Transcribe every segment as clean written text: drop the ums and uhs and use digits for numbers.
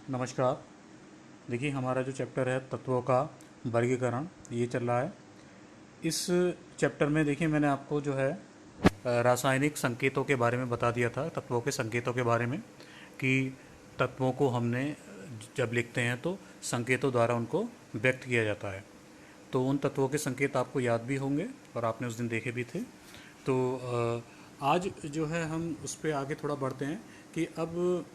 नमस्कार। देखिए, हमारा जो चैप्टर है तत्वों का वर्गीकरण ये चल रहा है। इस चैप्टर में देखिए मैंने आपको जो है रासायनिक संकेतों के बारे में बता दिया था, तत्वों के संकेतों के बारे में कि तत्वों को हमने जब लिखते हैं तो संकेतों द्वारा उनको व्यक्त किया जाता है। तो उन तत्वों के संकेत आपको याद भी होंगे और आपने उस दिन देखे भी थे। तो आज जो है हम उस पर आगे थोड़ा बढ़ते हैं कि अब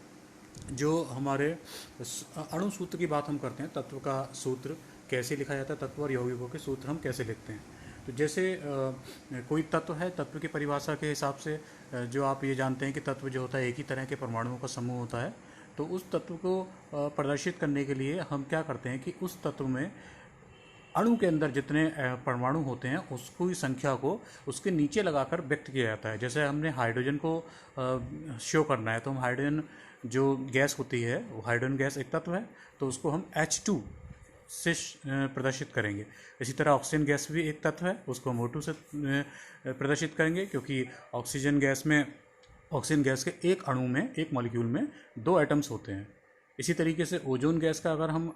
जो हमारे अणु सूत्र की बात हम करते हैं, तत्व का सूत्र कैसे लिखा जाता है, तत्व और यौगिकों के सूत्र हम कैसे लिखते हैं। तो जैसे कोई तत्व है, तत्व की परिभाषा के हिसाब से जो आप ये जानते हैं कि तत्व जो होता है एक ही तरह के परमाणुओं का समूह होता है। तो उस तत्व को प्रदर्शित करने के लिए हम क्या करते हैं कि उस तत्व में अणु के अंदर जितने परमाणु होते हैं उसको ही संख्या को उसके नीचे लगाकर व्यक्त किया जाता है। जैसे हमने हाइड्रोजन को शो करना है तो हम हाइड्रोजन जो गैस होती है, वो हाइड्रोजन गैस एक तत्व है, तो उसको हम H2 से प्रदर्शित करेंगे। इसी तरह ऑक्सीजन गैस भी एक तत्व है, उसको हम O2 से प्रदर्शित करेंगे, क्योंकि ऑक्सीजन गैस के एक अणु में, एक मॉलिक्यूल में दो एटम्स होते हैं। इसी तरीके से ओजोन गैस का अगर हम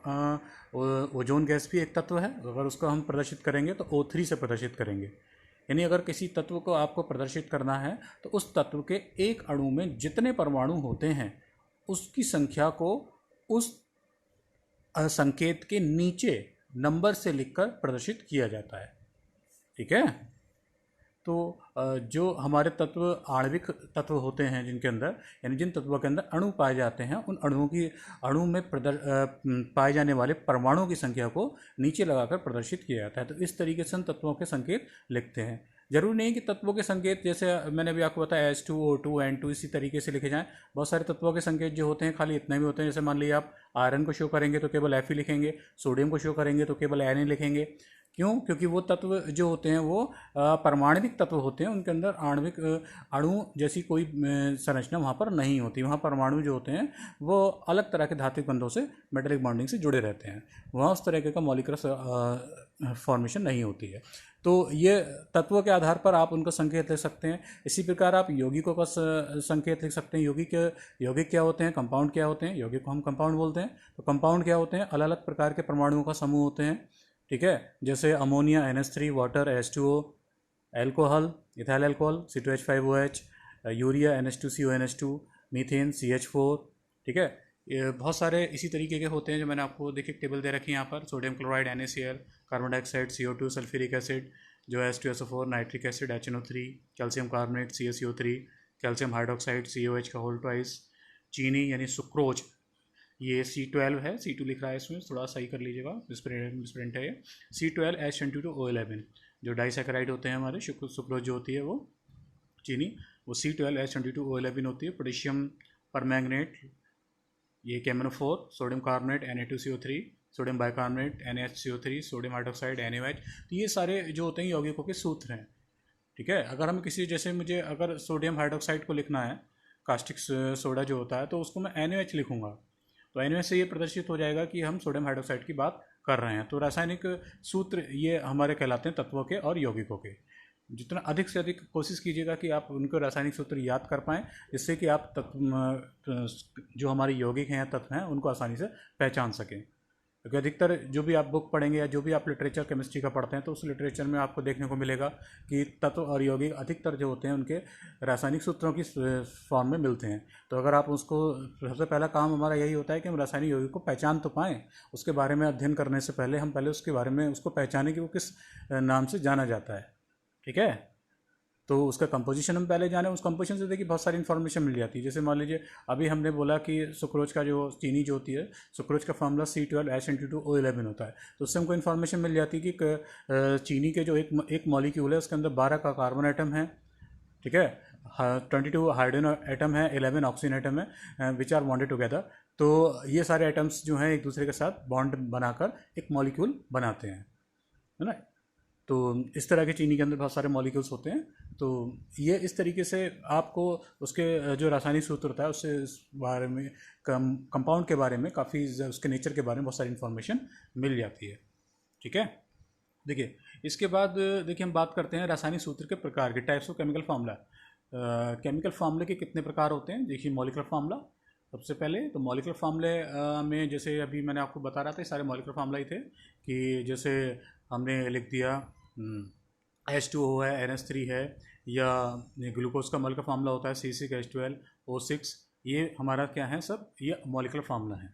ओजोन गैस भी एक तत्व है, अगर उसको हम प्रदर्शित करेंगे तो O3 से प्रदर्शित करेंगे। यानी अगर किसी तत्व को आपको प्रदर्शित करना है तो उस तत्व के एक अणु में जितने परमाणु होते हैं उसकी संख्या को उस संकेत के नीचे नंबर से लिखकर प्रदर्शित किया जाता है। ठीक है। तो जो हमारे तत्व आणविक तत्व होते हैं जिनके अंदर, यानी जिन तत्वों के अंदर अणु पाए जाते हैं, उन अणु में पाए जाने वाले परमाणुओं की संख्या को नीचे लगाकर प्रदर्शित किया जाता है। तो इस तरीके से हम तत्वों के संकेत लिखते हैं। जरूरी नहीं कि तत्वों के संकेत जैसे मैंने भी आपको बताया H2 O2 N2 इसी तरीके से लिखे जाएं। बहुत सारे तत्वों के संकेत जो होते हैं खाली इतना भी होते हैं। जैसे मान लीजिए आप आयरन को शो करेंगे तो केवल Fe लिखेंगे, सोडियम को शो करेंगे तो केवल Na लिखेंगे। क्यों? क्योंकि वो तत्व जो होते हैं वो परमाणविक तत्व होते हैं, उनके अंदर आणविक अणु जैसी कोई संरचना वहाँ पर नहीं होती। वहाँ परमाणु जो होते हैं वो अलग तरह के धात्विक बंधों से, मेटेलिक बॉन्डिंग से जुड़े रहते हैं। वहाँ उस तरह का मॉलिक्यूलर फॉर्मेशन नहीं होती है। तो ये तत्वों के आधार पर आप उनका संकेत लिख सकते हैं। इसी प्रकार आप यौगिकों का संकेत लिख सकते हैं। यौगिक क्या होते हैं, कंपाउंड क्या होते हैं। यौगिक को हम कंपाउंड बोलते हैं। तो कंपाउंड क्या होते हैं? अलग अलग प्रकार के परमाणुओं का समूह होते हैं। ठीक है। जैसे ammonia NH3, water H2O, alcohol ethyl alcohol C2H5OH, urea NH2CO NH2, methane CH4। ठीक है। ये बहुत सारे इसी तरीके के होते हैं जो मैंने आपको देखिए टेबल दे रखी है यहाँ पर। Sodium chloride NaCl, carbon dioxide CO2, sulphuric acid जो है H2SO4, nitric acid HNO3, calcium carbonate CaCO3, calcium hydroxide COH का होल ट्वाइस, चीनी यानी सुक्रोज ये C12 है, C2 लिख रहा है इसमें, थोड़ा सही कर लीजिएगा, मिसप्रिंट है ये। C12H22O11 जो डाइसैकेराइड होते हैं हमारे, सुक्रोज जो होती है वो चीनी, वो C12H22O11 होती है। पोटेशियम परमैंगनेट ये KMnO4, sodium carbonate Na2CO3, sodium bicarbonate NaHCO3, sodium hydroxide NaOH। तो ये सारे जो होते हैं यौगिकों के सूत्र हैं। ठीक है। अगर हम किसी, जैसे मुझे अगर सोडियम हाइड्रोक्साइड को लिखना है, कास्टिक सोडा जो होता है, तो उसको मैं NaOH लिखूंगा। तो NaOH से ये प्रदर्शित हो जाएगा कि हम सोडियम हाइड्रोक्साइड की बात कर रहे हैं। तो रासायनिक सूत्र ये हमारे कहलाते हैं तत्वों के और यौगिकों के। जितना अधिक से अधिक कोशिश कीजिएगा कि आप उनको रासायनिक सूत्र याद कर पाएँ, जिससे कि आप जो हमारे यौगिक हैं या तत्व हैं उनको आसानी से पहचान सकें। क्योंकि अधिकतर जो भी आप बुक पढ़ेंगे या जो भी आप लिटरेचर केमिस्ट्री का पढ़ते हैं तो उस लिटरेचर में आपको देखने को मिलेगा कि तत्व और यौगिक अधिकतर जो होते हैं उनके रासायनिक सूत्रों की फॉर्म में मिलते हैं। तो अगर आप उसको, सबसे पहला काम हमारा यही होता है कि हम रासायनिक यौगिक को पहचान तो पाएँ। उसके बारे में अध्ययन करने से पहले हम पहले उसके बारे में उसको पहचानें कि वो किस नाम से जाना जाता है। ठीक है। तो उसका कंपोजिशन हम पहले जाने, उस कंपोजिशन से देखिए बहुत सारी इन्फॉर्मेशन मिल जाती है। जैसे मान लीजिए अभी हमने बोला कि सुक्रोज का जो चीनी जो होती है, सुक्रोज का फॉर्मूला C12H22O11 होता है। तो उससे हमको इन्फॉर्मेशन मिल जाती है कि चीनी के जो एक मॉलिक्यूल है उसके अंदर 12 का कार्बन एटम है। ठीक है। 22 हाइड्रोजन एटम है, 11 ऑक्सीजन एटम है, विच आर बॉन्डेड टुगेदर। तो ये सारे एटम्स जो हैं एक दूसरे के साथ बॉन्ड बनाकर एक मॉलिक्यूल बनाते हैं, है ना। तो इस तरह के चीनी के अंदर बहुत सारे मॉलिक्यूल्स होते हैं। तो ये इस तरीके से आपको उसके जो रासायनिक सूत्र होता है उससे इस बारे में, कंपाउंड के बारे में काफ़ी, उसके नेचर के बारे में बहुत सारी इन्फॉर्मेशन मिल जाती है। ठीक है। देखिए इसके बाद देखिए हम बात करते हैं रासायनिक सूत्र के प्रकार के, types of chemical formula. Chemical फार्मूले के कितने प्रकार होते हैं? देखिए मॉलिक्यूलर फार्मूला, सबसे पहले तो मॉलिक्यूलर फार्मूले में जैसे अभी मैंने आपको बता रहा था, ये सारे मॉलिक्यूलर फार्मूला ही थे कि जैसे हमने लिख दिया H2O है, NH3 है, या ग्लूकोज का मॉलिक्यूलर फार्मूला होता है C6H12O6। ये हमारा क्या है, सब ये मॉलिक्यूलर फार्मूला है।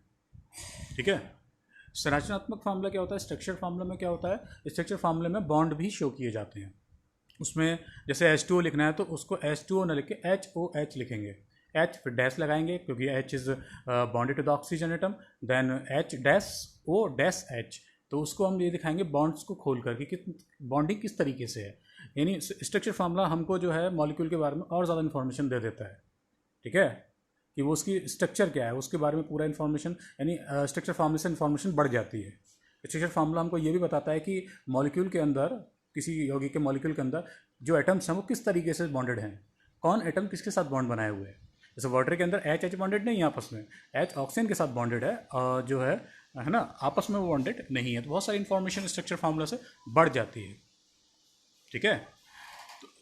ठीक है। संरचनात्मक फार्मूला क्या होता है, स्ट्रक्चर फार्मूला में क्या होता है, स्ट्रक्चर फार्मूले में बॉन्ड भी शो किए जाते हैं। उसमें जैसे H2O लिखना है तो उसको H2O न लिख के HOH लिखेंगे, H फिर डैश लगाएंगे क्योंकि H is bonded to the oxygen atom, then H dash O dash H। तो उसको हम ये दिखाएंगे बॉन्ड्स को खोल कर कि बॉन्डिंग किस तरीके से है। यानी स्ट्रक्चर फार्मूला हमको जो है मॉलिक्यूल के बारे में और ज़्यादा इन्फॉर्मेशन दे देता है। ठीक है, कि वो उसकी स्ट्रक्चर क्या है उसके बारे में पूरा इन्फॉर्मेशन, यानी स्ट्रक्चर फार्मूले से इन्फॉर्मेशन बढ़ जाती है। स्ट्रक्चर फार्मूला हमको ये भी बताता है कि मॉलिक्यूल के अंदर, किसी यौगिक के मॉलिक्यूल के अंदर जो एटम्स हैं वो किस तरीके से बॉन्डेड हैं, कौन एटम किसके साथ बॉन्ड बनाए हुए हैं। जैसे वाटर के अंदर H बॉन्डेड नहीं है आपस में, H ऑक्सीजन के साथ बॉन्डेड है और जो है ना, आपस में वो बॉन्डेड नहीं है। तो बहुत सारी इन्फॉर्मेशन स्ट्रक्चर फार्मूला से बढ़ जाती है। ठीक है।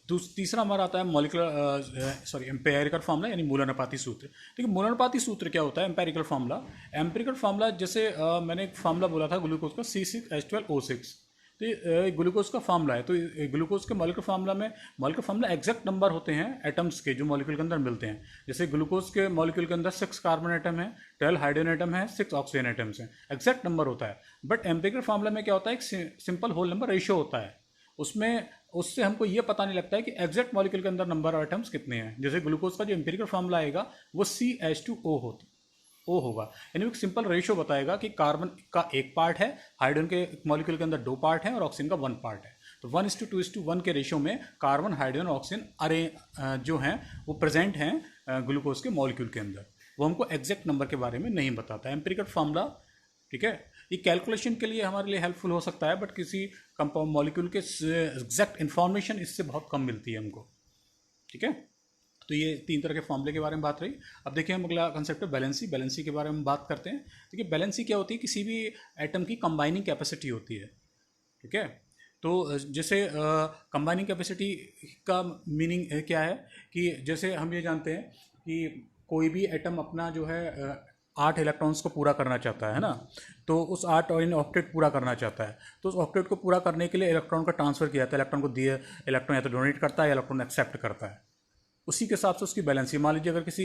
तीसरा हमारा आता है मॉलिक्यूलर एम्पेरिकल फार्मूला, यानी मूलानुपाती सूत्र। ठीक है, मूलानुपाती सूत्र क्या होता है, एम्पेरिकल फार्मूला। एम्पेरिकल फार्मूला जैसे मैंने एक फार्मूला बोला था ग्लूकोज का C6H12O6, तो ये ग्लूकोज का फार्मूला है। तो ग्लूकोज के मॉलिक्यूलर फार्मूला में, मॉलिक्यूलर फार्मूला एग्जैक्ट नंबर होते हैं एटम्स के जो मॉलिक्यूल के अंदर मिलते हैं। जैसे ग्लूकोज के मॉलिक्यूल के अंदर 6 कार्बन एटम है, 12 हाइड्रोजन एटम है, 6 ऑक्सीजन एटम्स हैं, एग्जैक्ट नंबर होता है। बट एम्पेरिकल फार्मूला में क्या होता है, एक सिंपल होल नंबर रेशियो होता है उसमें। उससे हमको ये पता नहीं लगता है कि एग्जैक्ट मॉलिक्यूल के अंदर नंबर ऑफ एटम्स कितने हैं। जैसे ग्लूकोज का जो एम्पिरिकल फार्मूला आएगा वो CH2O होगा, यानी एक सिंपल रेशियो बताएगा कि कार्बन का 1 पार्ट है, हाइड्रोजन के मॉलिक्यूल के अंदर 2 पार्ट है और ऑक्सीजन का 1 पार्ट है। तो 1:2:1 के रेशियो में कार्बन, हाइड्रोजन और ऑक्सीजन जो हैं वो प्रेजेंट हैं ग्लूकोज के मॉलिक्यूल के अंदर। वो हमको एग्जैक्ट नंबर के बारे में नहीं बताता है एम्पिरिकल फार्मूला। ठीक है, ये कैलकुलेशन के लिए हमारे लिए हेल्पफुल हो सकता है, बट किसी कंपाउंड मॉलिक्यूल के एग्जैक्ट इन्फॉर्मेशन इससे बहुत कम मिलती है हमको। ठीक है, तो ये 3 तरह के फॉर्मूले के बारे में बात रही। अब देखिए हम अगला कंसेप्ट है बैलेंसी। बैलेंसी के बारे में बात करते हैं। देखिए बैलेंसी क्या होती है, किसी भी एटम की कंबाइनिंग कैपेसिटी होती है। ठीक है, तो जैसे कंबाइनिंग कैपेसिटी का मीनिंग क्या है कि जैसे हम ये जानते हैं कि कोई भी एटम अपना जो है 8 इलेक्ट्रॉन्स को पूरा करना चाहता है ना, तो उस 8 ऑक्टेट पूरा करना चाहता है, तो उस ऑक्टेट को पूरा करने के लिए इलेक्ट्रॉन का ट्रांसफर किया जाता है। इलेक्ट्रॉन को दिए, इलेक्ट्रॉन या तो डोनेट करता है या इलेक्ट्रॉन एक्सेप्ट करता है। उसी के हिसाब से उसकी बैलेंसी। मान लीजिए अगर किसी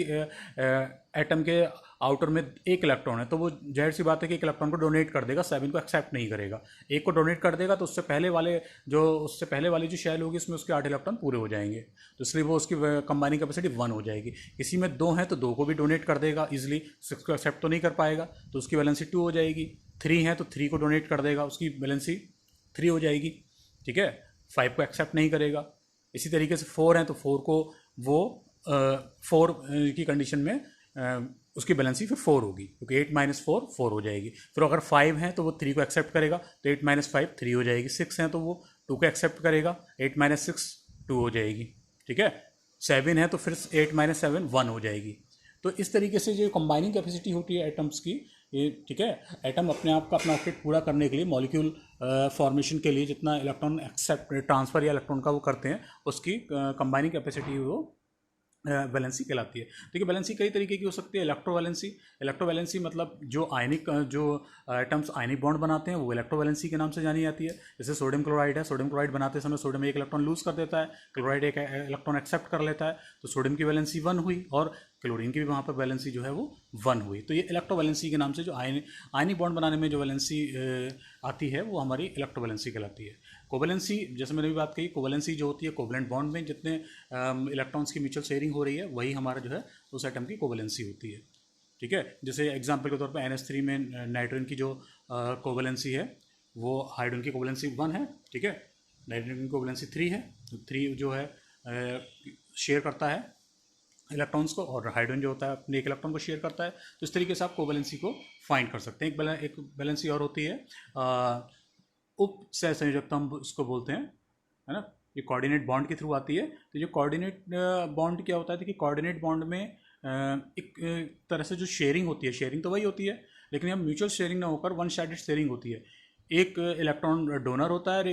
एटम के आउटर में 1 इलेक्ट्रॉन है तो वो जाहिर सी बात है कि 1 इलेक्ट्रॉन को डोनेट कर देगा, 7 को एक्सेप्ट नहीं करेगा। 1 को डोनेट कर देगा तो उससे पहले वाली जो शेल होगी उसमें उसके 8 इलेक्ट्रॉन पूरे हो जाएंगे, तो इसलिए वो उसकी कंबाइनिंग कैपेसिटी 1 हो जाएगी। किसी में 2 हैं तो 2 को भी डोनेट कर देगा ईजिली, 6 को एक्सेप्ट तो नहीं कर पाएगा तो उसकी बैलेंसी 2 हो जाएगी। 3 है तो 3 को डोनेट कर देगा, उसकी बैलेंसी 3 हो जाएगी। ठीक है, 5 को एक्सेप्ट नहीं करेगा। इसी तरीके से 4 हैं तो 4 को वो 4 की कंडीशन में उसकी बैलेंसी फिर 4 होगी, क्योंकि 8 - 4 4 हो जाएगी। फिर अगर 5 हैं तो वो 3 को एक्सेप्ट करेगा, तो 8 - 5 3 हो जाएगी। 6 हैं तो वो 2 को एक्सेप्ट करेगा, 8 - 6 2 हो जाएगी। ठीक है, 7 है तो फिर 8 - 7 1 हो जाएगी। तो इस तरीके से जो कंबाइनिंग कैपेसिटी होती है एटम्स की, ये ठीक है, एटम अपने आप का अपना ऑक्टेट पूरा करने के लिए, मॉलिक्यूल फॉर्मेशन के लिए जितना इलेक्ट्रॉन एक्सेप्ट ट्रांसफर या इलेक्ट्रॉन का वो करते हैं, उसकी कंबाइनिंग कैपेसिटी वो वैलेंसी कहलाती है। देखिए बैलेंसी कई तरीके की हो सकती है। इलेक्ट्रोवैलेंसी मतलब जो एटम्स आयनिक बॉन्ड बनाते हैं वो इलेक्ट्रोवैलेंसी के नाम से जानी जाती है। जैसे सोडियम क्लोराइड है, सोडियम क्लोराइड बनाते समय सोडियम 1 इलेक्ट्रॉन लूज कर देता है, क्लोराइड 1 इलेक्ट्रॉन एक्सेप्ट कर लेता है, तो सोडियम की वैलेंसी 1 हुई और क्लोरीन की भी वहाँ पर वैलेंसी जो है वो 1 हुई। तो ये इलेक्ट्रोवैलेंसी के नाम से जो आयनिक बॉन्ड बनाने में जो वैलेंसी आती है वो हमारी इलेक्ट्रोवैलेंसी कहलाती है। कोवैलेंसी, जैसे मैंने भी बात कही, कोवैलेंसी जो होती है कोवैलेंट बॉन्ड में जितने इलेक्ट्रॉन्स की म्यूचुअल शेयरिंग हो रही है वही हमारा जो है उस एटम की कोवैलेंसी होती है। ठीक है, जैसे एग्जांपल के तौर पर NH3 में नाइट्रोजन की जो कोवैलेंसी है वो हाइड्रोजन की कोवैलेंसी 1 है। ठीक है, नाइट्रोजन की कोवैलेंसी 3 है, तो 3 जो है शेयर करता है इलेक्ट्रॉन्स को, और हाइड्रोजन जो होता है अपने 1 इलेक्ट्रॉन को शेयर करता है। तो इस तरीके से आप कोवैलेंसी को फाइंड कर सकते हैं। एक बैलेंसी और होती है उप सह संयोजकता, हम उसको बोलते हैं, है ना। ये कोऑर्डिनेट बॉन्ड के थ्रू आती है। तो ये कोऑर्डिनेट बॉन्ड क्या होता है कि कोऑर्डिनेट बॉन्ड में एक तरह से जो शेयरिंग होती है, शेयरिंग तो वही होती है लेकिन यहाँ म्यूचुअल शेयरिंग ना होकर वन साइडेड शेयरिंग होती है। एक इलेक्ट्रॉन डोनर होता है और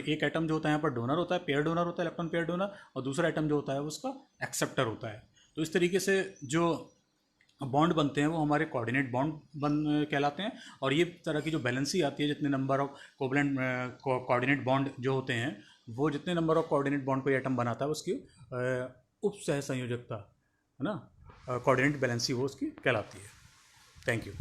एक एटम जो होता है यहाँ पर डोनर होता है, पेयर डोनर होता है, इलेक्ट्रॉन पेयर डोनर, और दूसरा एटम जो होता है उसका एक्सेप्टर होता है। तो इस तरीके से जो बॉन्ड बनते हैं वो हमारे कोऑर्डिनेट बॉन्ड कहलाते हैं। और ये तरह की जो बैलेंसी आती है, जितने number of covalent coordinate bond जो होते हैं, वो जितने नंबर ऑफ कोऑर्डिनेट बॉन्ड कोई एटम बनाता है उसकी उप सह संयोजकता, है ना, कोऑर्डिनेट बैलेंसी वो उसकी कहलाती है। Thank you.